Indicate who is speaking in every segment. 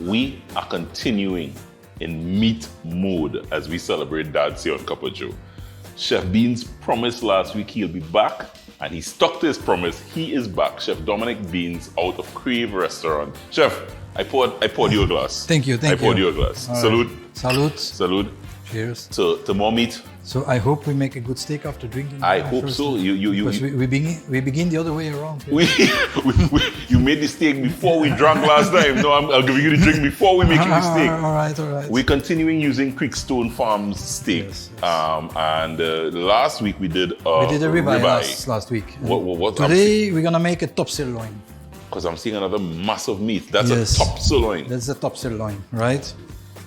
Speaker 1: we are continuing in meat mode as we celebrate Dad's here on Cup of Joe. Chef Beans promised last week he'll be back, and he stuck to his promise. He is back. Chef Dominique Beans out of Krave restaurant. Chef, I poured you a glass.
Speaker 2: Thank you.
Speaker 1: I poured you a glass.
Speaker 2: All
Speaker 1: Salute.
Speaker 2: Right. Salute.
Speaker 1: Salute.
Speaker 2: Cheers.
Speaker 1: To more meat.
Speaker 2: So I hope we make a good steak after drinking.
Speaker 1: I hope so.
Speaker 2: Because we begin the other way around.
Speaker 1: You made the steak before we drank last time. No, I'll give you the drink before we make the steak.
Speaker 2: All right.
Speaker 1: We're continuing using Creekstone Farms steak.
Speaker 2: Yes.
Speaker 1: And last week we did a
Speaker 2: ribeye last week.
Speaker 1: What
Speaker 2: Today we're gonna make a top sirloin.
Speaker 1: Because I'm seeing another massive meat. That's
Speaker 2: Yes.
Speaker 1: a top sirloin.
Speaker 2: That's the top sirloin, right?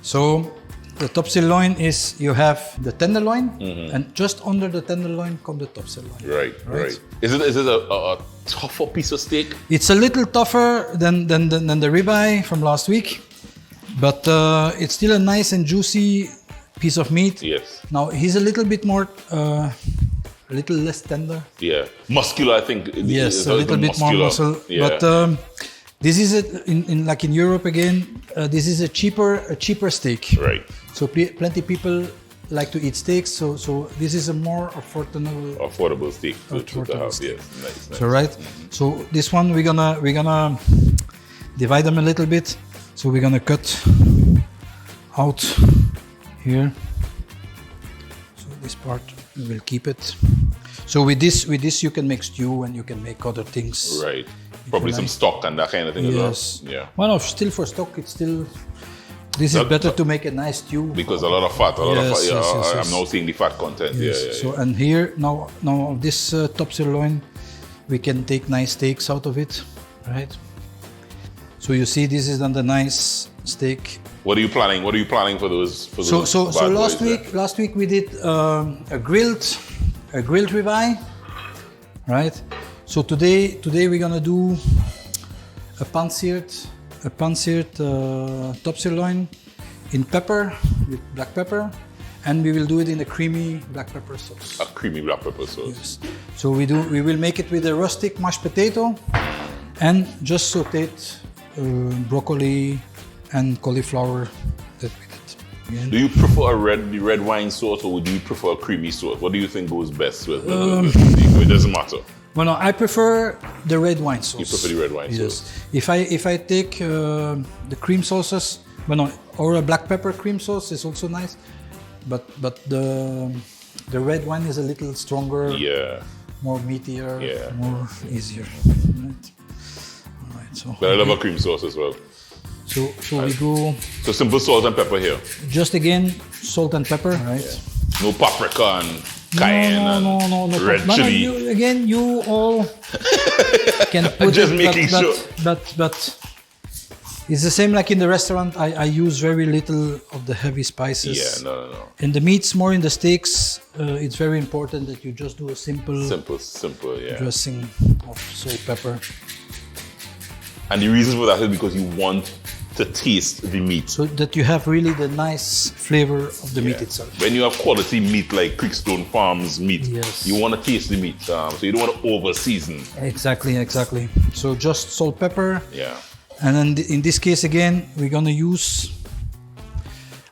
Speaker 2: So the top sirloin is you have the tenderloin, and just under the tenderloin come the top sirloin.
Speaker 1: Right. Is it a tougher piece of steak?
Speaker 2: It's a little tougher than the ribeye from last week, but it's still a nice and juicy piece of meat.
Speaker 1: Yes.
Speaker 2: Now he's a little bit more, a little less tender.
Speaker 1: Yeah. Muscular, I think.
Speaker 2: Yes, a little bit more muscle.
Speaker 1: Yeah.
Speaker 2: But this is in Europe again. This is a cheaper steak.
Speaker 1: Right.
Speaker 2: So plenty people like to eat steaks. So this is a more
Speaker 1: affordable steak to have.
Speaker 2: steak.
Speaker 1: Yes. Nice.
Speaker 2: So right. So this one we're gonna divide them a little bit. So we're gonna cut out here. So this part we will keep it. So with this you can make stew and you can make other things.
Speaker 1: Right. Probably some stock and that kind of thing
Speaker 2: Yes.
Speaker 1: as well. Yeah.
Speaker 2: Well, no, still for stock, it's still. This is better to make a nice stew.
Speaker 1: Because a lot of fat,
Speaker 2: Yes.
Speaker 1: I'm now seeing the fat content.
Speaker 2: Yes.
Speaker 1: Yeah.
Speaker 2: So and here now this top sirloin, we can take nice steaks out of it, right? So you see, this is then the nice steak.
Speaker 1: What are you planning for those?
Speaker 2: So last week we did a grilled ribeye, right? So today we're gonna do a pan-seared top sirloin in pepper with black pepper, and we will do it in a creamy black pepper sauce.
Speaker 1: A creamy black pepper sauce.
Speaker 2: Yes. So we will make it with a rustic mashed potato and just sauteed broccoli and cauliflower that we did. Yeah.
Speaker 1: Do you prefer the red wine sauce, or do you prefer a creamy sauce? What do you think goes best with steak? It doesn't matter.
Speaker 2: Well, no, I prefer the red wine sauce.
Speaker 1: You prefer the red wine sauce?
Speaker 2: Yes. If I take the cream sauces, or a black pepper cream sauce is also nice, but the red wine is a little stronger.
Speaker 1: Yeah.
Speaker 2: More meatier.
Speaker 1: Yeah.
Speaker 2: More easier. Right. All right. So.
Speaker 1: But I love a cream sauce as well.
Speaker 2: So we go.
Speaker 1: So simple salt and pepper here.
Speaker 2: Just again, salt and pepper, right?
Speaker 1: Yeah. No paprika and cayenne
Speaker 2: no
Speaker 1: red chili.
Speaker 2: You all can put
Speaker 1: just
Speaker 2: it,
Speaker 1: making sure.
Speaker 2: But it's the same like in the restaurant. I use very little of the heavy spices.
Speaker 1: Yeah, no.
Speaker 2: In the meats, more in the steaks, it's very important that you just do a simple
Speaker 1: yeah.
Speaker 2: dressing of salt, pepper.
Speaker 1: And the reason for that is because you want to taste the meat.
Speaker 2: So that you have really the nice flavor of the meat itself.
Speaker 1: When you have quality meat like Creekstone Farms meat,
Speaker 2: Yes.
Speaker 1: you want to taste the meat. So you don't want to over season.
Speaker 2: Exactly. So just salt, pepper.
Speaker 1: Yeah.
Speaker 2: And then in this case again, we're gonna use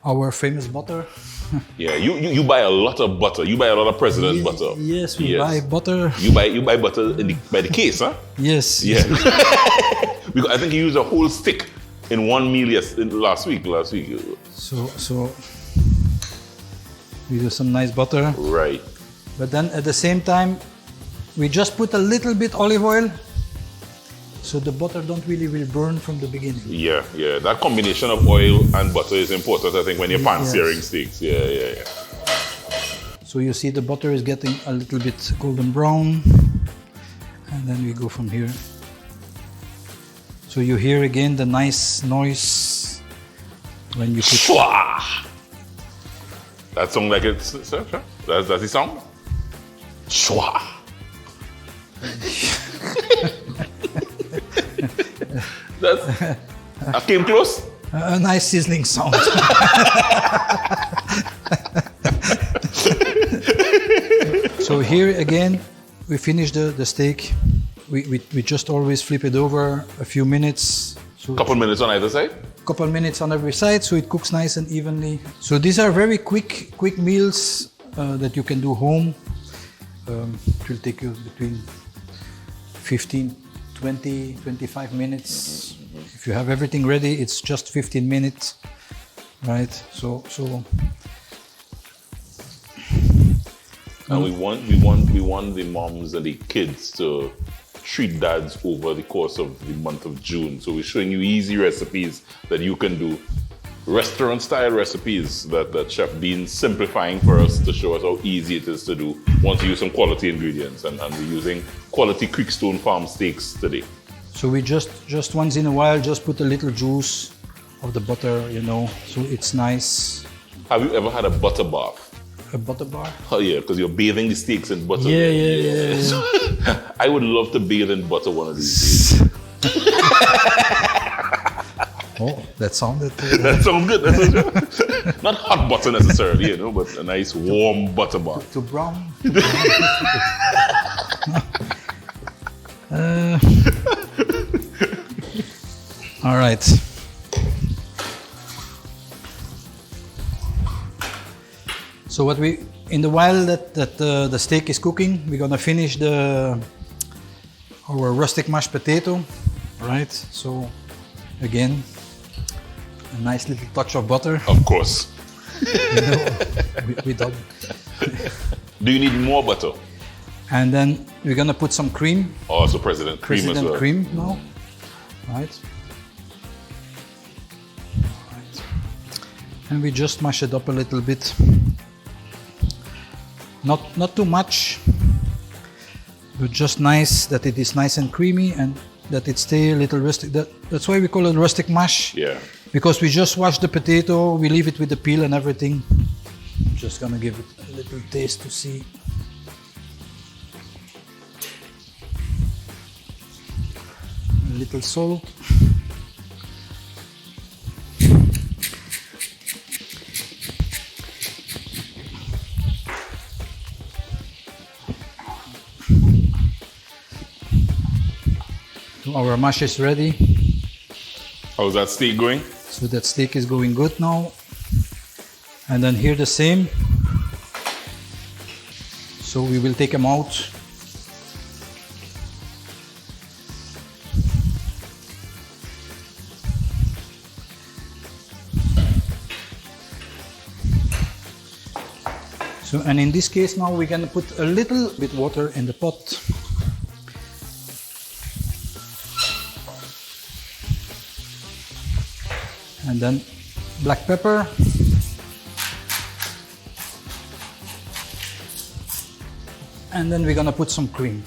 Speaker 2: our famous butter.
Speaker 1: Yeah, you buy a lot of butter. You buy a lot of President's butter.
Speaker 2: Yes, we buy butter.
Speaker 1: You buy butter by the case, huh?
Speaker 2: Yes.
Speaker 1: Yeah. Because I think you used a whole stick in one meal last week.
Speaker 2: So we do some nice butter.
Speaker 1: Right.
Speaker 2: But then at the same time, we just put a little bit olive oil, so the butter don't really will burn from the beginning.
Speaker 1: Yeah. That combination of oil and butter is important, I think, when you're pan-searing steaks. Yeah.
Speaker 2: So you see the butter is getting a little bit golden brown, and then we go from here. So you hear again the nice noise when you put.
Speaker 1: Shwa! That sounds like it's. That's the sound? Shwa! I came close?
Speaker 2: A nice sizzling sound. So here again, we finish the steak. We just always flip it over a few minutes. So
Speaker 1: Couple minutes on either side?
Speaker 2: couple minutes on every side so it cooks nice and evenly. So these are very quick meals that you can do home. It will take you between 15, 20, 25 minutes. If you have everything ready, it's just 15 minutes, right? So.
Speaker 1: And we want the moms and the kids to treat dads over the course of the month of June. So we're showing you easy recipes that you can do, restaurant style recipes that Chef Bean's simplifying for us to show us how easy it is to do once you use some quality ingredients. And we're using quality Creekstone Farm steaks today.
Speaker 2: So we just once in a while just put a little juice of the butter, you know, so it's nice.
Speaker 1: Have you ever had a butter bath?
Speaker 2: A butter bar?
Speaker 1: Oh yeah, because you're bathing the steaks in butter.
Speaker 2: Yeah.
Speaker 1: I would love to bathe in butter one of these days.
Speaker 2: Oh, that sounded...
Speaker 1: That sounds good. That sounds good. Not hot butter necessarily, you know, but a nice warm butter bath.
Speaker 2: To brown. All right. So what in the while that the steak is cooking, we're gonna finish our rustic mashed potato, right? So again, a nice little touch of butter.
Speaker 1: Of course.
Speaker 2: You know, we done.
Speaker 1: Do you need more butter?
Speaker 2: And then we're gonna put some cream.
Speaker 1: Oh, so President Cream as well.
Speaker 2: Cream now, right? And we just mash it up a little bit. Not too much, but just nice that it is nice and creamy and that it stay a little rustic. That's why we call it rustic mash.
Speaker 1: Yeah.
Speaker 2: Because we just wash the potato, we leave it with the peel and everything. I'm just gonna give it a little taste to see. A little salt. Our mash is ready.
Speaker 1: How's that steak going?
Speaker 2: So that steak is going good now. And then here the same. So we will take them out. So, and in this case now we're gonna put a little bit water in the pot. And then black pepper. And then we're gonna put some cream.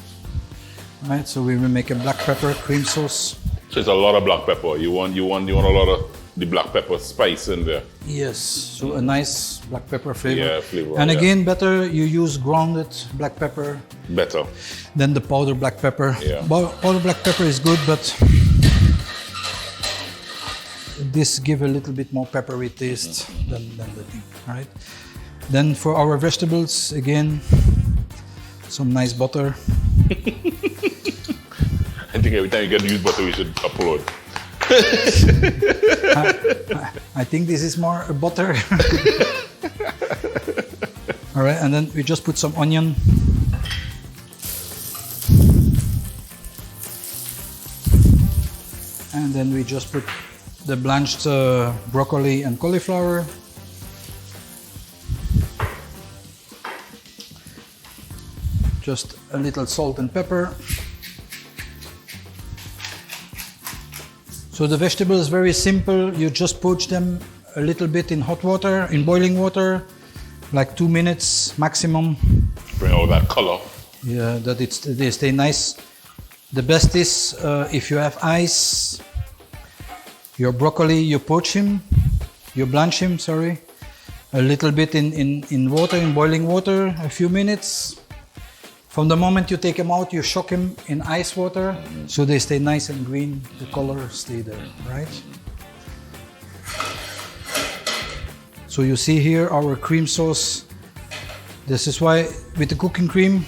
Speaker 2: Right, so we will make a black pepper cream sauce.
Speaker 1: So it's a lot of black pepper. You want a lot of the black pepper spice in there.
Speaker 2: Yes, so a nice black pepper flavor.
Speaker 1: Yeah, flavor.
Speaker 2: And again, better you use grounded black pepper.
Speaker 1: Better.
Speaker 2: Than the powder black pepper.
Speaker 1: Yeah.
Speaker 2: Powder black pepper is good, but this give a little bit more peppery taste than the thing, right? Then for our vegetables, again, some nice butter.
Speaker 1: I think every time you get to use butter, we should upload.
Speaker 2: I think this is more a butter. All right, and then we just put some onion. And then we just put the blanched broccoli and cauliflower. Just a little salt and pepper. So the vegetable is very simple. You just poach them a little bit in hot water, in boiling water, like 2 minutes maximum.
Speaker 1: Bring all that color.
Speaker 2: Yeah, that they stay nice. The best is if you have ice. Your broccoli, you poach him, you blanch him, sorry, a little bit in water, in boiling water, a few minutes. From the moment you take them out, you shock them in ice water, so they stay nice and green, the color stay there, right? So you see here our cream sauce. This is why with the cooking cream,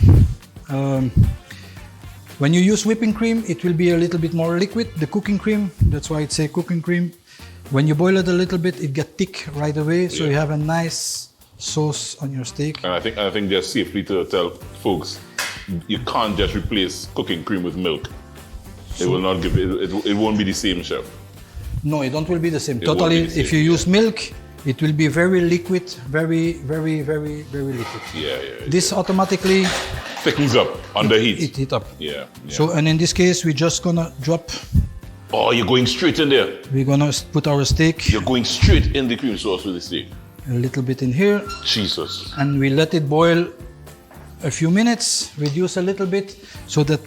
Speaker 2: when you use whipping cream, it will be a little bit more liquid, the cooking cream. That's why it's a cooking cream. When you boil it a little bit, it gets thick right away, so you have a nice sauce on your steak.
Speaker 1: And I think just safely to tell folks, you can't just replace cooking cream with milk. It will not give it won't be the same, chef.
Speaker 2: No, it will be the same.
Speaker 1: It won't
Speaker 2: Totally,
Speaker 1: be the same,
Speaker 2: if you use milk, it will be very liquid, very liquid.
Speaker 1: Yeah.
Speaker 2: This automatically
Speaker 1: Thickens up under heat.
Speaker 2: it heat up.
Speaker 1: Yeah.
Speaker 2: So, and in this case, we're just gonna drop.
Speaker 1: Oh, you're going straight in there.
Speaker 2: We're gonna put our steak
Speaker 1: You're going straight in the cream sauce with the steak.
Speaker 2: a little bit in here,
Speaker 1: Jesus.
Speaker 2: and we let it boil a few minutes. Reduce a little bit so that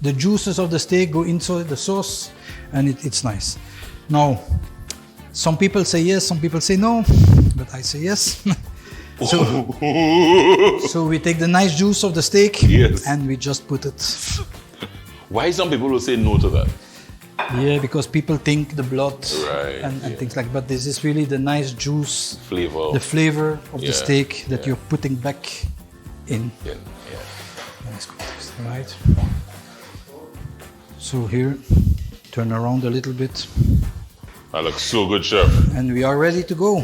Speaker 2: the juices of the steak go inside the sauce, and it's nice. Now, some people say yes, some people say no, but I say yes. So we take the nice juice of the steak,
Speaker 1: Yes.
Speaker 2: and we just put it.
Speaker 1: Why some people will say no to that?
Speaker 2: Yeah, because people think the blood
Speaker 1: Right,
Speaker 2: and things like. But this is really the nice juice,
Speaker 1: Flavor.
Speaker 2: the flavor of the
Speaker 1: Yeah,
Speaker 2: steak that you're putting back in.
Speaker 1: Yeah.
Speaker 2: Nice context, right? So here, turn around a little bit,
Speaker 1: That looks so good, chef.
Speaker 2: and we are ready to go.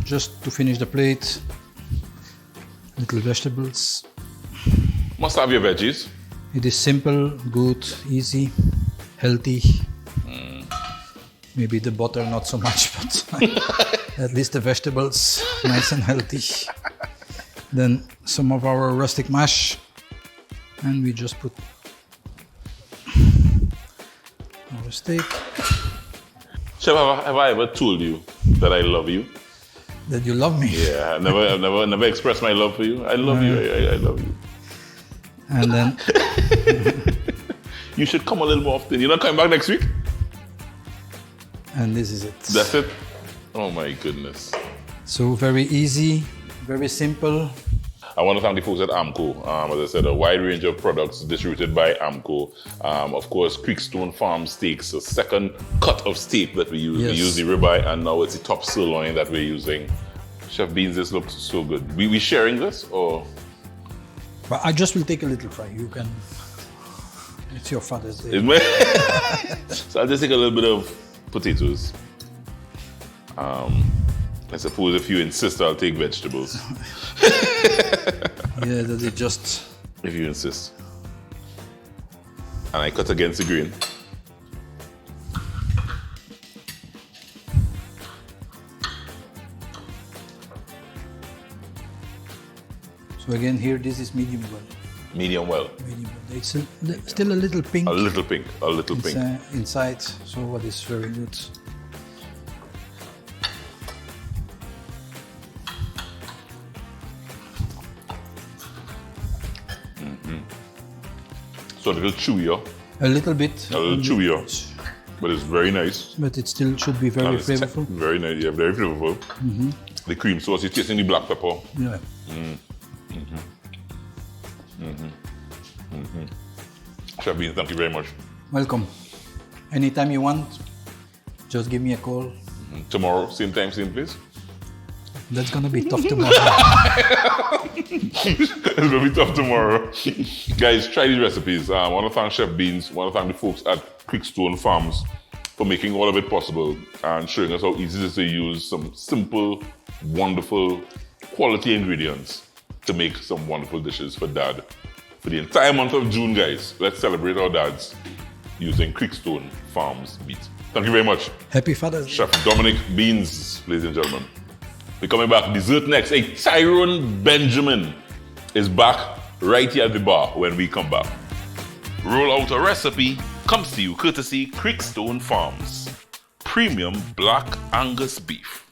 Speaker 2: Just to finish the plate, little vegetables.
Speaker 1: Must have your veggies.
Speaker 2: It is simple, good, easy, healthy. Maybe the butter not so much, but at least the vegetables nice and healthy. Then some of our rustic mash, and we just put our steak.
Speaker 1: Chef, have I ever told you that I love you?
Speaker 2: That you love me.
Speaker 1: Yeah, I've never expressed my love for you. I love you. I love you.
Speaker 2: And then
Speaker 1: You should come a little more often. You're not coming back next week?
Speaker 2: and this is it.
Speaker 1: That's it? Oh my goodness.
Speaker 2: So very easy, very simple.
Speaker 1: I want to thank the folks at Amco. As I said, a wide range of products distributed by Amco. Of course, Creekstone Farms steaks, a second cut of steak that we use.
Speaker 2: Yes.
Speaker 1: We use the ribeye, and now it's the top sirloin that we're using. Chef Beans, this looks so good. We sharing this, or?
Speaker 2: But I just will take a little fry. You can. It's your Father's Day.
Speaker 1: Is my- So I'll just take a little bit of potatoes. I suppose if you insist, I'll take vegetables.
Speaker 2: Yeah, that it just.
Speaker 1: If you insist. And I cut against the grain.
Speaker 2: So again, here this is medium well.
Speaker 1: Medium well.
Speaker 2: Medium well. It's still a little pink.
Speaker 1: A little pink. A little pink.
Speaker 2: Inside. So what is very good.
Speaker 1: So a little chewier.
Speaker 2: A little bit.
Speaker 1: A little chewier. But it's very nice.
Speaker 2: But it still should be very
Speaker 1: And it's
Speaker 2: flavorful.
Speaker 1: Very nice, yeah, very flavorful. The cream sauce, you're tasting the black pepper.
Speaker 2: Yeah.
Speaker 1: Chef Beans, thank you very much.
Speaker 2: Welcome. Anytime you want, just give me a call.
Speaker 1: Tomorrow, same time, same place.
Speaker 2: That's gonna be tough tomorrow.
Speaker 1: It's gonna be tough tomorrow. Guys, try these recipes. I want to thank Chef Beans, want to thank the folks at Creekstone Farms for making all of it possible and showing us how easy it is to use some simple, wonderful, quality ingredients to make some wonderful dishes for Dad. For the entire month of June, guys, let's celebrate our dads using Creekstone Farms meat. Thank you very much.
Speaker 2: Happy Father's Day.
Speaker 1: Chef Dominique Beans, ladies and gentlemen. We're coming back. Dessert next. A Tyrone Benjamin is back right here at the bar when we come back. Roll Out a Recipe comes to you courtesy Creekstone Farms. Premium Black Angus Beef.